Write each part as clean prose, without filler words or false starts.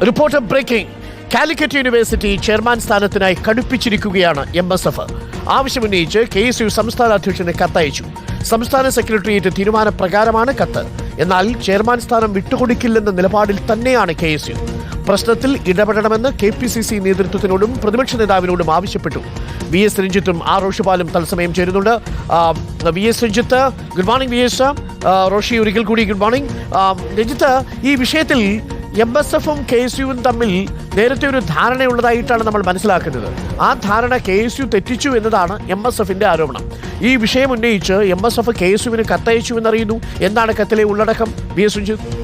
Reporter breaking. Calicut university chairman സ്ഥാനത്തിനായി കടുപ്പിച്ചിരിക്കുകയാണ് MSF. ആവശ്യമുന്നയിച്ച് KSU സംസ്ഥാന അധ്യക്ഷന് കത്തയച്ചു. സംസ്ഥാന സെക്രട്ടേറിയറ്റ് തീരുമാനപ്രകാരമാണ് കത്ത്. എന്നാൽ ചെയർമാൻ സ്ഥാനം വിട്ടുകൊടുക്കില്ലെന്ന നിലപാടിൽ തന്നെയാണ് KSU. പ്രശ്നത്തിൽ ഇടപെടണമെന്ന് KPCC നേതൃത്വത്തിനോടും പ്രതിപക്ഷ നേതാവിനോടും ആവശ്യപ്പെട്ടു. VS രഞ്ജിത്തും റോഷിപാലും തത്സമയം ചേരുന്നുണ്ട്. VS Ranjith, good morning. VS Roshi, ഒരിക്കൽ കൂടി ഗുഡ് മോർണിംഗ്. രഞ്ജിത്ത്, ഈ വിഷയത്തിൽ MSFും KSUവും തമ്മിൽ നേരത്തെ ഒരു ധാരണയുള്ളതായിട്ടാണ് നമ്മൾ മനസ്സിലാക്കുന്നത്. ആ ധാരണ KSU തെറ്റിച്ചു എന്നതാണ് MSFിന്റെ ആരോപണം. ഈ വിഷയം ഉന്നയിച്ച് MSF KSUവിന് കത്തയച്ചു എന്നറിയുന്നു. എന്താണ് കത്തിലെ ഉള്ളടക്കം? VS രഞ്ജിത്ത്.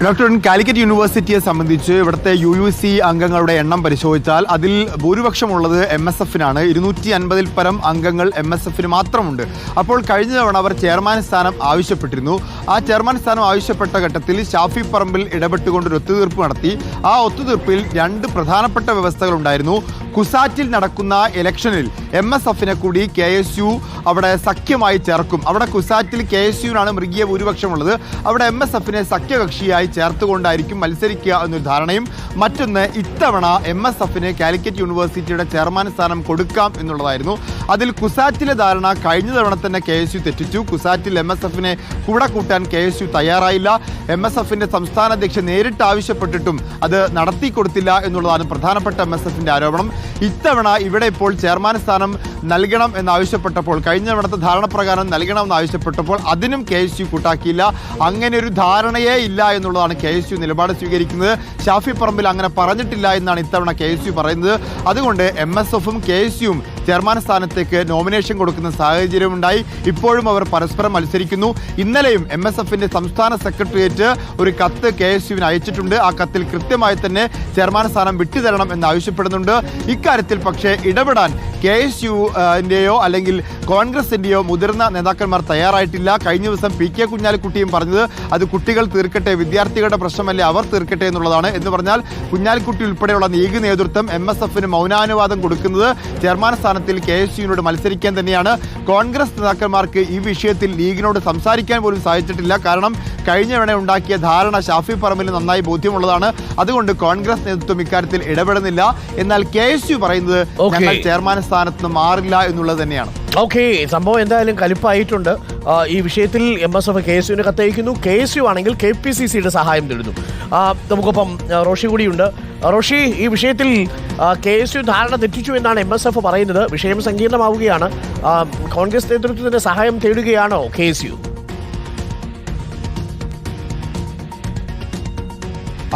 ഡോക്ടർ, കാലിക്കറ്റ് യൂണിവേഴ്സിറ്റിയെ സംബന്ധിച്ച് ഇവിടുത്തെ UUC അംഗങ്ങളുടെ എണ്ണം പരിശോധിച്ചാൽ അതിൽ ഭൂരിപക്ഷമുള്ളത് MSFനാണ്. 250-ൽ പരം അംഗങ്ങൾ MSFന് മാത്രമുണ്ട്. അപ്പോൾ കഴിഞ്ഞ തവണ അവർ ചെയർമാൻ സ്ഥാനം ആവശ്യപ്പെട്ടിരുന്നു. ആ ചെയർമാൻ സ്ഥാനം ആവശ്യപ്പെട്ട ഘട്ടത്തിൽ ഷാഫി പറമ്പിൽ ഇടപെട്ടുകൊണ്ടൊരു ഒത്തുതീർപ്പ് നടത്തി. ആ ഒത്തുതീർപ്പിൽ 2 പ്രധാനപ്പെട്ട വ്യവസ്ഥകളുണ്ടായിരുന്നു. കുസാറ്റിൽ നടക്കുന്ന ഇലക്ഷനിൽ MSFനെ കൂടി KSU അവിടെ സഖ്യമായി ചേർക്കും. അവിടെ കുസാറ്റിൽ KSUവിനാണ് മൃഗീയ ഭൂരിപക്ഷമുള്ളത്. അവിടെ MSFനെ സഖ്യകക്ഷിയായി ചേർത്തുകൊണ്ടായിരിക്കും മത്സരിക്കുക എന്നൊരു ധാരണയും. മറ്റൊന്ന്, ഇത്തവണ MSFന് കാലിക്കറ്റ് യൂണിവേഴ്സിറ്റിയുടെ ചെയർമാൻ സ്ഥാനം കൊടുക്കാം എന്നുള്ളതായിരുന്നു. അതിൽ കുസാറ്റിലെ ധാരണ കഴിഞ്ഞ തവണ തന്നെ KSU തെറ്റിച്ചു. കുസാറ്റിൽ MSFനെ കൂടെ കൂട്ടാൻ KSU തയ്യാറായില്ല. MSFിന്റെ സംസ്ഥാന അധ്യക്ഷൻ നേരിട്ട് ആവശ്യപ്പെട്ടിട്ടും അത് നടത്തിക്കൊടുത്തില്ല എന്നുള്ളതാണ് പ്രധാനപ്പെട്ട MSFിന്റെ ആരോപണം. ഇത്തവണ ഇവിടെ ഇപ്പോൾ ചെയർമാൻ സ്ഥാനം നൽകണം എന്നാവശ്യപ്പെട്ടപ്പോൾ, കഴിഞ്ഞ തവണത്തെ ധാരണ പ്രകാരം നൽകണമെന്ന് ആവശ്യപ്പെട്ടപ്പോൾ അതിനും KSU കൂട്ടാക്കിയില്ല. അങ്ങനെ ഒരു ധാരണയേ ഇല്ല എന്നുള്ളതാണ് KSU നിലപാട് സ്വീകരിക്കുന്നത്. ഷാഫി പറമ്പിൽ അങ്ങനെ പറഞ്ഞിട്ടില്ല എന്നാണ് ഇത്തവണ KSU പറയുന്നത്. അതുകൊണ്ട് MSFും KSUവും ചെയർമാൻ സ്ഥാനത്തേക്ക് നോമിനേഷൻ കൊടുക്കുന്ന സാഹചര്യമുണ്ടായി. ഇപ്പോഴും അവർ പരസ്പരം മത്സരിക്കുന്നു. ഇന്നലെയും MSFിന്റെ സംസ്ഥാന സെക്രട്ടേറിയറ്റ് ഒരു കത്ത് KSUവിന് അയച്ചിട്ടുണ്ട്. ആ കത്തിൽ കൃത്യമായി തന്നെ ചെയർമാൻ സ്ഥാനം വിട്ടുതരണം എന്ന് ആവശ്യപ്പെടുന്നുണ്ട്. ഇക്കാര്യത്തിൽ പക്ഷേ ഇടപെടാൻ KSUവിൻ്റെയോ അല്ലെങ്കിൽ കോൺഗ്രസിൻ്റെയോ മുതിർന്ന നേതാക്കന്മാർ തയ്യാറായിട്ടില്ല. കഴിഞ്ഞ ദിവസം PK കുഞ്ഞാലിക്കുട്ടിയും പറഞ്ഞത് അത് കുട്ടികൾ തീർക്കട്ടെ, വിദ്യാർത്ഥികളുടെ പ്രശ്നമല്ലേ, അവർ തീർക്കട്ടെ എന്നുള്ളതാണ്. എന്ന് പറഞ്ഞാൽ കുഞ്ഞാലിക്കുട്ടി ഉൾപ്പെടെയുള്ള ലീഗ് നേതൃത്വം MSFന് മൗനാനുവാദം കൊടുക്കുന്നത് ചെയർമാൻ സ്ഥാനത്തിൽ KSUവിനോട് മത്സരിക്കാൻ തന്നെയാണ്. കോൺഗ്രസ് നേതാക്കന്മാർക്ക് ഈ വിഷയത്തിൽ ലീഗിനോട് സംസാരിക്കാൻ പോലും സാധിച്ചിട്ടില്ല. കാരണം കഴിഞ്ഞ തവണ ഉണ്ടാക്കിയ ധാരണ ഷാഫി പറമ്പിൽ നന്നായി ബോധ്യമുള്ളതാണ്. അതുകൊണ്ട് കോൺഗ്രസ് നേതൃത്വം ഇക്കാര്യത്തിൽ ഇടപെടുന്നില്ല. എന്നാൽ KSU പറയുന്നത് ഞങ്ങൾ ചെയർമാൻ സ്ഥാനത്ത് നിന്ന് മാറില്ല എന്നുള്ളത് തന്നെയാണ്. ഓക്കെ, സംഭവം എന്തായാലും കലിപ്പായിട്ടുണ്ട്. ഈ വിഷയത്തിൽ MSF KSUവിന് കത്തയക്കുന്നു. KSU ആണെങ്കിൽ KPCCയുടെ സഹായം തേടുന്നു. നമുക്കൊപ്പം റോഷി കൂടിയുണ്ട്. റോഷി, ഈ വിഷയത്തിൽ KSU ധാരണ തെറ്റിച്ചു എന്നാണ് MSF പറയുന്നത്. വിഷയം സങ്കീർണമാവുകയാണ്. കോൺഗ്രസ് നേതൃത്വത്തിന്റെ സഹായം തേടുകയാണോ KSU?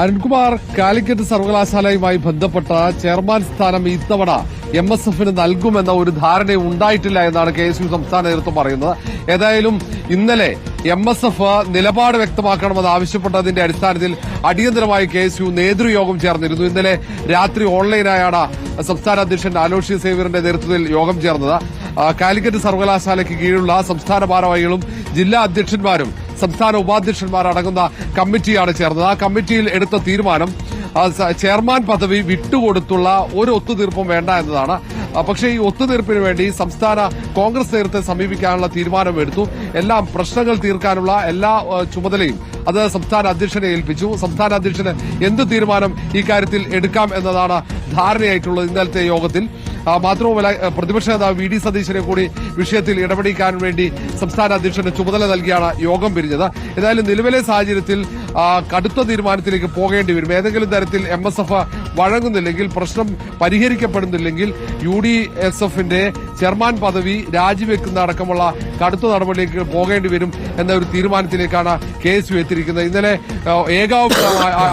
അരുൺകുമാർ, കാലിക്കറ്റ് സർവകലാശാലയുമായി ബന്ധപ്പെട്ട ചെയർമാൻ സ്ഥാനം ഇത്തവണ MSFന് നൽകുമെന്ന ഒരു ധാരണ ഉണ്ടായിട്ടില്ല എന്നാണ് KSU സംസ്ഥാന നേതൃത്വം പറയുന്നത്. ഏതായാലും ഇന്നലെ MSF നിലപാട് വ്യക്തമാക്കണമെന്ന് ആവശ്യപ്പെട്ടതിന്റെ അടിസ്ഥാനത്തിൽ അടിയന്തരമായി KSU നേതൃയോഗം ചേർന്നിരുന്നു. ഇന്നലെ രാത്രി ഓൺലൈനായാണ് സംസ്ഥാന അധ്യക്ഷൻ അലോഷ്യസ് സേവ്യറിന്റെ നേതൃത്വത്തിൽ യോഗം ചേർന്നത്. കാലിക്കറ്റ് സർവകലാശാലയ്ക്ക് കീഴിലുള്ള സംസ്ഥാന ഭാരവാഹികളും ജില്ലാ അധ്യക്ഷന്മാരും സംസ്ഥാന ഉപാധ്യക്ഷന്മാർ അടങ്ങുന്ന കമ്മിറ്റിയാണ് ചേർന്നത്. ആ കമ്മിറ്റിയിൽ എടുത്ത തീരുമാനം ചെയർമാൻ പദവി വിട്ടുകൊടുത്തുള്ള ഒരു ഒത്തുതീർപ്പും വേണ്ട എന്നതാണ്. പക്ഷേ ഈ ഒത്തുതീർപ്പിന് വേണ്ടി സംസ്ഥാന കോൺഗ്രസ് നേതൃത്വത്തെ സമീപിക്കാനുള്ള തീരുമാനമെടുത്തു. എല്ലാം പ്രശ്നങ്ങൾ തീർക്കാനുള്ള എല്ലാ ചുമതലയും അത് സംസ്ഥാന അധ്യക്ഷനെ ഏൽപ്പിച്ചു. സംസ്ഥാന അധ്യക്ഷന് എന്ത് തീരുമാനം ഈ കാര്യത്തിൽ എടുക്കാം എന്നതാണ് ധാരണയായിട്ടുള്ളത് ഇന്നലത്തെ യോഗത്തിൽ. മാത്രവുമല്ല, പ്രതിപക്ഷ നേതാവ് VD സതീശനെ കൂടി വിഷയത്തിൽ ഇടപെടിക്കാൻ വേണ്ടി സംസ്ഥാന അധ്യക്ഷന് ചുമതല നൽകിയാണ് യോഗം പിരിഞ്ഞത്. ഏതായാലും നിലവിലെ സാഹചര്യത്തിൽ കടുത്ത തീരുമാനത്തിലേക്ക് പോകേണ്ടി വരും. ഏതെങ്കിലും തരത്തിൽ MSF വഴങ്ങുന്നില്ലെങ്കിൽ, പ്രശ്നം പരിഹരിക്കപ്പെടുന്നില്ലെങ്കിൽ UDSFന്റെ ചെയർമാൻ പദവി രാജിവെക്കുന്ന അടക്കമുള്ള കടുത്ത നടപടിയിലേക്ക് പോകേണ്ടി വരും എന്ന ഒരു തീരുമാനത്തിലേക്കാണ് KSU എത്തിയിരിക്കുന്നത്. ഇന്നലെ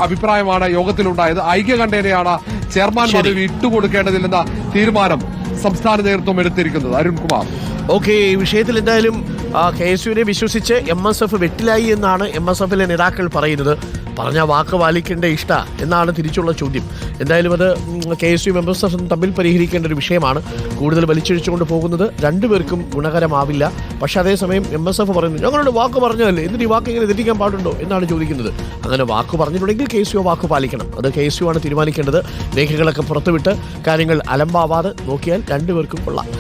അഭിപ്രായമാണ് യോഗത്തിലുണ്ടായത്. ഐക്യകണ്ഠേനയാണ് ചെയർമാൻ പദവി വിട്ടുകൊടുക്കേണ്ടതില്ലെന്ന തീരുമാനം സംസ്ഥാന നേതൃത്വം എടുത്തിരിക്കുന്നത്. അരുൺകുമാർ. ഓക്കെ, ഈ വിഷയത്തിൽ എന്തായാലും KSUവിനെ വിശ്വസിച്ച് MSF വെട്ടിലായി എന്നാണ് MSFിലെ നേതാക്കൾ പറയുന്നത്. പറഞ്ഞ വാക്ക് പാലിക്കേണ്ട ഇഷ്ട എന്നാണ് തിരിച്ചുള്ള ചോദ്യം. എന്തായാലും അത് KSU MSF തമ്മിൽ പരിഹരിക്കേണ്ട ഒരു വിഷയമാണ്. കൂടുതൽ വലിച്ചിഴിച്ചുകൊണ്ട് പോകുന്നത് രണ്ടുപേർക്കും ഗുണകരമാവില്ല. പക്ഷെ അതേസമയം MSF പറയുന്നു, ഞങ്ങളുടെ വാക്ക് പറഞ്ഞതല്ലേ, എന്നിട്ട് ഈ വാക്ക് ഇങ്ങനെ തെറ്റിക്കാൻ പാടുണ്ടോ എന്നാണ് ചോദിക്കുന്നത്. അങ്ങനെ വാക്ക് പറഞ്ഞിട്ടുണ്ടെങ്കിൽ KSU വാക്ക് പാലിക്കണം. അത് KSU ആണ് തീരുമാനിക്കേണ്ടത്. രേഖകളൊക്കെ പുറത്തുവിട്ട് കാര്യങ്ങൾ അലമ്പാവാതെ നോക്കിയാൽ രണ്ടുപേർക്കും കൊള്ളാം.